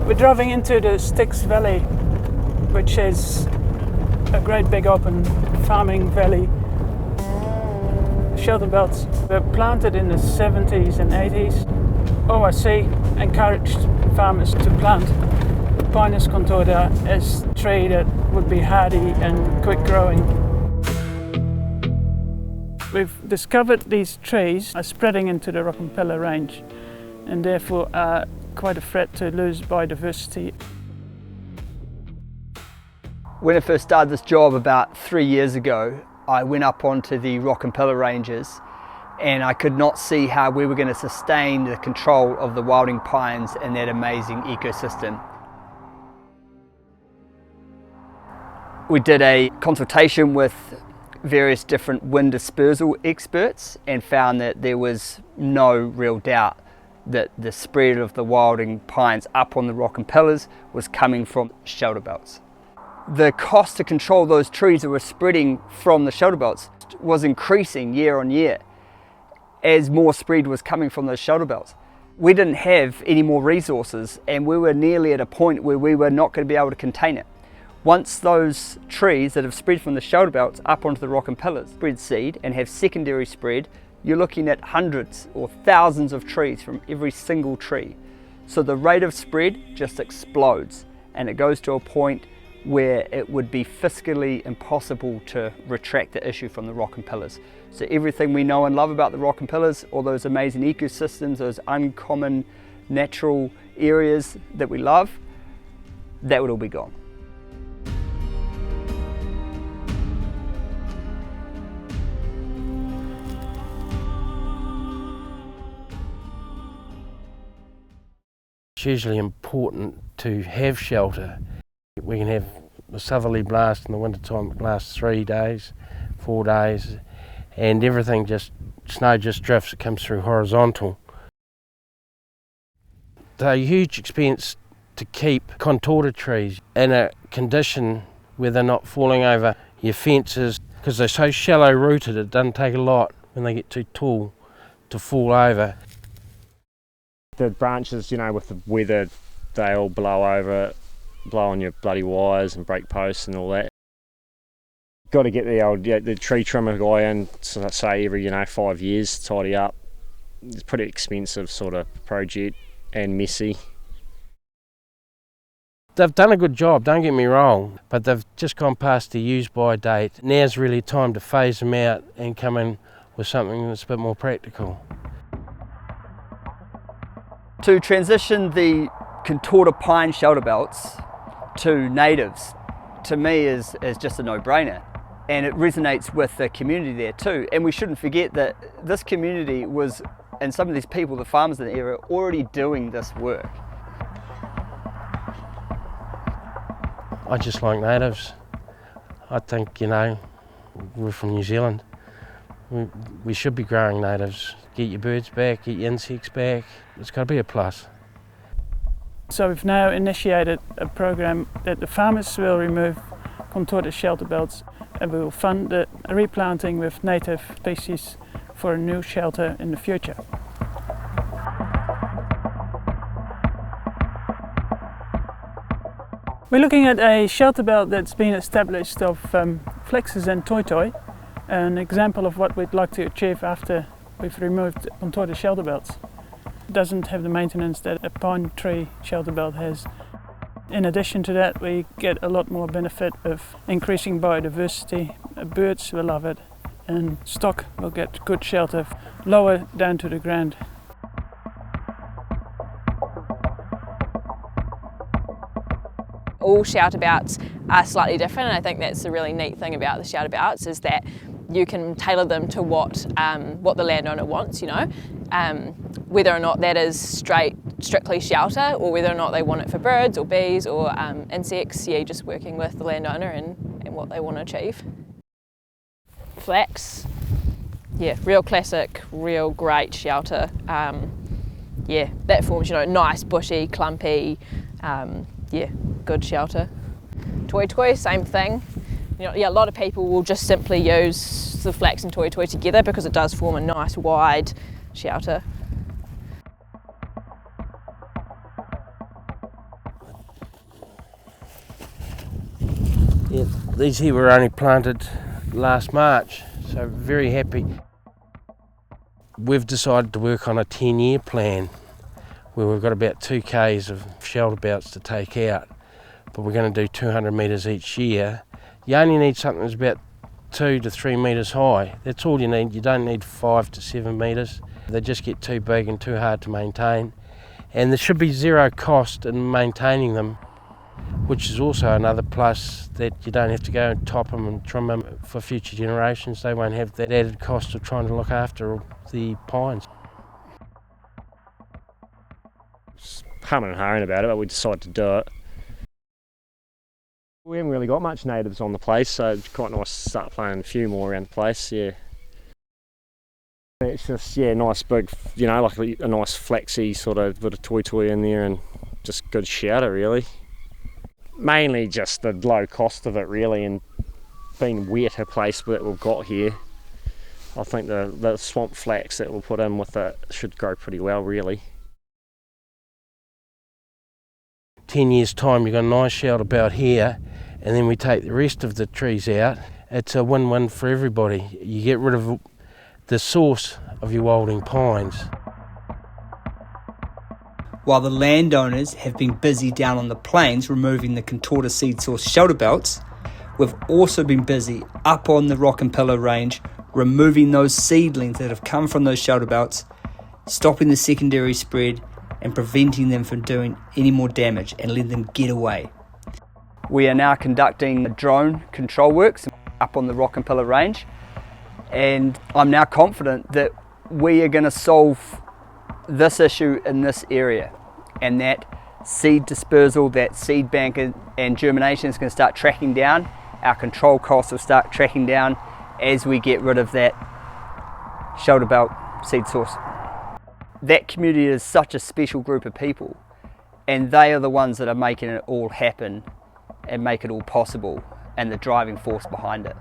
We're driving into the Styx Valley, which is a great big open farming valley. Shelterbelts were planted in the 70s and 80s. ORC encouraged farmers to plant Pinus contorta as a tree that would be hardy and quick growing. We've discovered these trees are spreading into the Rockenpella range and therefore are quite a threat to lose biodiversity. When I first started this job about 3 years ago, I went up onto the Rockenpella ranges and I could not see how we were going to sustain the control of the wilding pines in that amazing ecosystem. We did a consultation with various different wind dispersal experts and found that there was no real doubt that the spread of the wilding pines up on the Rockenpellas was coming from shelterbelts. The cost to control those trees that were spreading from the shelterbelts was increasing year on year as more spread was coming from those shelterbelts. We didn't have any more resources and we were nearly at a point where we were not going to be able to contain it. Once those trees that have spread from the shelterbelts up onto the Rockenpellas spread seed and have secondary spread, you're looking at hundreds or thousands of trees from every single tree. So the rate of spread just explodes and it goes to a point where it would be fiscally impossible to retract the issue from the Rockenpellas. So everything we know and love about the Rockenpellas, all those amazing ecosystems, those uncommon natural areas that we love, that would all be gone. It's usually important to have shelter. We can have a southerly blast in the winter time that lasts 3 days, 4 days, and everything snow just drifts, it comes through horizontal. They're a huge expense to keep contorta trees in a condition where they're not falling over your fences, because they're so shallow rooted it doesn't take a lot when they get too tall to fall over. The branches, with the weather, they all blow over, blow on your bloody wires and brake posts and all that. Got to get the tree trimmer guy in, so say every 5 years, tidy up. It's a pretty expensive sort of project and messy. They've done a good job, don't get me wrong, but they've just gone past the use by date. Now's really time to phase them out and come in with something that's a bit more practical. To transition the contorta pine shelterbelts to natives, to me is just a no-brainer. And it resonates with the community there too. And we shouldn't forget that this community was, and some of these people, the farmers in the area, already doing this work. I just like natives. I think, we're from New Zealand. We should be growing natives. Get your birds back, get your insects back. It's got to be a plus. So we've now initiated a program that the farmers will remove contorta shelterbelts and we will fund the replanting with native species for a new shelter in the future. We're looking at a shelterbelt that's been established of flexes and toitoi, an example of what we'd like to achieve after we've removed contorta shelterbelts. It doesn't have the maintenance that a pine tree shelterbelt has. In addition to that, we get a lot more benefit of increasing biodiversity. Birds will love it and stock will get good shelter lower down to the ground. All shelterbelts are slightly different, and I think that's the really neat thing about the shelterbelts is that you can tailor them to what the landowner wants, whether or not that is strictly shelter or whether or not they want it for birds or bees or insects. Yeah, just working with the landowner and what they want to achieve. Flax, yeah, real classic, real great shelter. Yeah, that forms, nice, bushy, clumpy, yeah, good shelter. Toitoi, same thing. A lot of people will just simply use the flax and toitoi together because it does form a nice wide shelter. Yeah, these here were only planted last March, so very happy. We've decided to work on a 10-year plan where we've got about 2 k's of shelterbelts to take out, but we're going to do 200 metres each year. You only need something that's about 2 to 3 metres high. That's all you need. You don't need 5 to 7 metres. They just get too big and too hard to maintain. And there should be zero cost in maintaining them, which is also another plus, that you don't have to go and top them and trim them for future generations. They won't have that added cost of trying to look after the pines. Humming and hawing about it, but we decided to do it. We haven't really got much natives on the place, so it's quite nice to start playing a few more around the place, yeah. It's just, yeah, nice big, you know, like a nice flexy sort of bit of toy in there, and just good shouter really. Mainly just the low cost of it really, and being wet a place that we've got here. I think the swamp flax that we'll put in with it should grow pretty well really. 10 years time you've got a nice shelterbelt here, and then we take the rest of the trees out. It's a win-win for everybody. You get rid of the source of your wilding pines. While the landowners have been busy down on the plains removing the Contorta seed source shelterbelts, we've also been busy up on the Rock and Pillar range removing those seedlings that have come from those shelterbelts, stopping the secondary spread and preventing them from doing any more damage and letting them get away. We are now conducting drone control works up on the Rock and Pillar range, and I'm now confident that we are going to solve this issue in this area, and that seed dispersal, that seed bank and germination is going to start tracking down. Our control costs will start tracking down as we get rid of that shelterbelt seed source. That community is such a special group of people, and they are the ones that are making it all happen and make it all possible, and the driving force behind it.